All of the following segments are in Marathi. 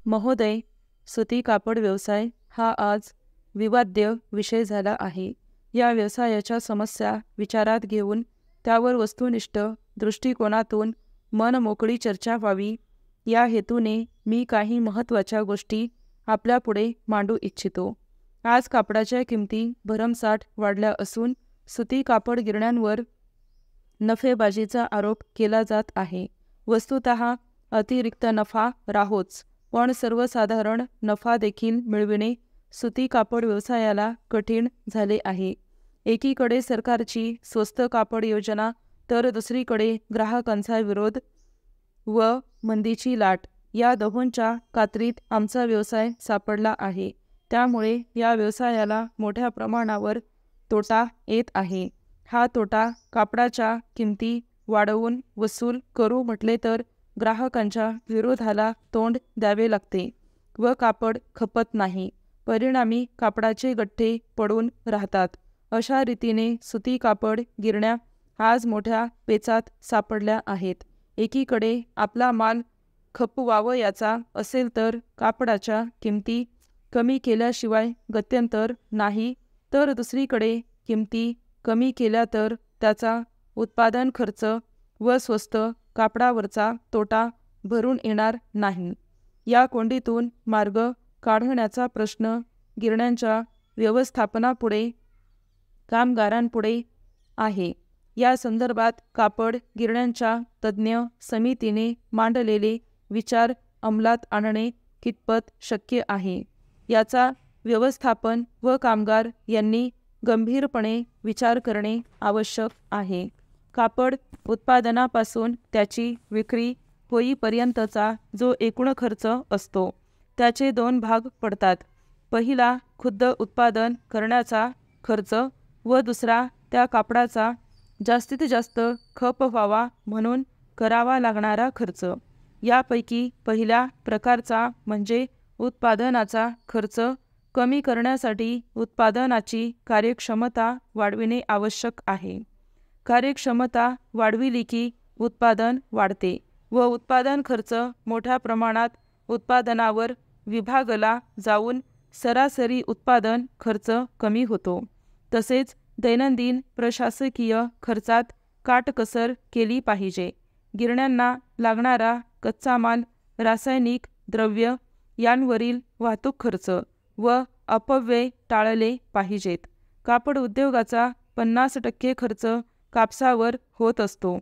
महोदय, सुती कापड व्यवसाय हा आज विवाद्य विषय झाला आहे. या व्यवसायाच्या समस्या विचारात घेऊन त्यावर वस्तुनिष्ठ दृष्टिकोनातून मनमोकळी चर्चा व्हावी या हेतूने मी काही महत्त्वाच्या गोष्टी आपल्यापुढे मांडू इच्छितो. आज कापडाच्या किमती भरमसाठ वाढल्या असून सुती कापड गिरण्यांवर नफेबाजीचा आरोप केला जात आहे. वस्तुतः अतिरिक्त नफा राहोच, पण सर्वसाधारण नफा देखील मिळविणे सुती कापड व्यवसायाला कठीण झाले आहे. एकीकडे सरकारची स्वस्त कापड योजना तर दुसरीकडे ग्राहकांचा विरोध व मंदीची लाट, या दोहोंच्या कात्रीत आमचा व्यवसाय सापडला आहे. त्यामुळे या व्यवसायाला मोठ्या प्रमाणावर तोटा येत आहे. हा तोटा कापडाच्या किमती वाढवून वसूल करू म्हटले तर ग्राहकांच्या विरोधाला तोंड द्यावे लागते व कापड खपत नाही. परिणामी कापडाचे गठ्ठे पडून राहतात. अशा रीतीने सुती कापड गिरण्या आज मोठ्या पेचात सापडल्या आहेत. एकीकडे आपला माल खपवावयाचा असेल तर कापडाच्या किमती कमी केल्याशिवाय गत्यंतर नाही, तर दुसरीकडे किमती कमी केल्या तर त्याचा उत्पादन खर्च व स्वस्त कापडावरचा तोटा भरून येणार नाही. या कोंडीतून मार्ग काढण्याचा प्रश्न गिरण्यांच्या व्यवस्थापनापुढे, कामगारांपुढे आहे. या संदर्भात कापड गिरण्यांच्या तज्ज्ञ समितीने मांडलेले विचार अंमलात आणणे कितपत शक्य आहे, याचा व्यवस्थापन व कामगार यांनी गंभीरपणे विचार करणे आवश्यक आहे. कापड उत्पादनापासून त्याची विक्री होईपर्यंतचा जो एकूण खर्च असतो त्याचे दोन भाग पडतात. पहिला खुद्द उत्पादन करण्याचा खर्च व दुसरा त्या कापडाचा जास्तीत जास्त खप व्हावा म्हणून करावा लागणारा खर्च. यापैकी पहिल्या प्रकारचा म्हणजे उत्पादनाचा खर्च कमी करण्यासाठी उत्पादनाची कार्यक्षमता वाढविणे आवश्यक आहे. कार्यक्षमता वाढविली की उत्पादन वाढते व उत्पादन खर्च मोठ्या प्रमाणात उत्पादनावर विभागला जाऊन सरासरी उत्पादन खर्च कमी होतो. तसेच दैनंदिन प्रशासकीय खर्चात काटकसर केली पाहिजे. गिरण्यांना लागणारा कच्चा माल, रासायनिक द्रव्य यांवरील वाहतूक खर्च व अपव्यय टाळले पाहिजेत. कापड उद्योगाचा 50% खर्च कापसावर होत असतो.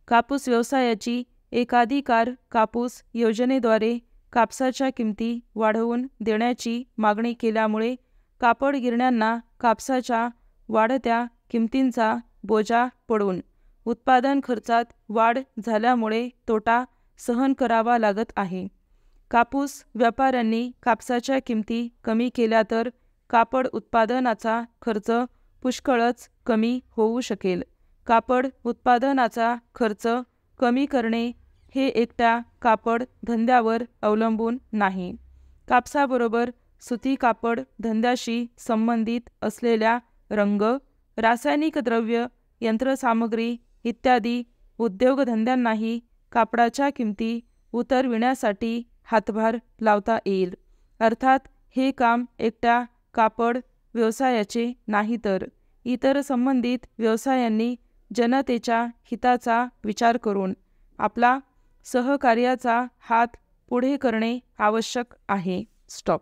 कापूस व्यवसायाची एकाधिकार कापूस योजनेद्वारे कापसाच्या किमती वाढवून देण्याची मागणी केल्यामुळे कापड गिरण्यांना कापसाच्या वाढत्या किमतींचा बोजा पडून उत्पादन खर्चात वाढ झाल्यामुळे तोटा सहन करावा लागत आहे. कापूस व्यापाऱ्यांनी कापसाच्या किमती कमी केल्या तर कापड उत्पादनाचा खर्च पुष्कळच कमी होऊ शकेल. कापड उत्पादनाचा खर्च कमी करणे हे एकट्या कापड धंद्यावर अवलंबून नाही. कापसाबरोबर सुती कापड धंद्याशी संबंधित असलेल्या रंग, रासायनिक द्रव्य, यंत्रसामग्री इत्यादी उद्योगधंद्यांनाही कापडाच्या किमती उतरविण्यासाठी हातभार लावता येईल. अर्थात हे काम एकट्या कापड व्यवसायाचे नाही, तर इतर संबंधित व्यवसायांनी जनतेच्या हिताचा विचार करून आपला सहकार्याचा हात पुढे करणे आवश्यक आहे. स्टॉप.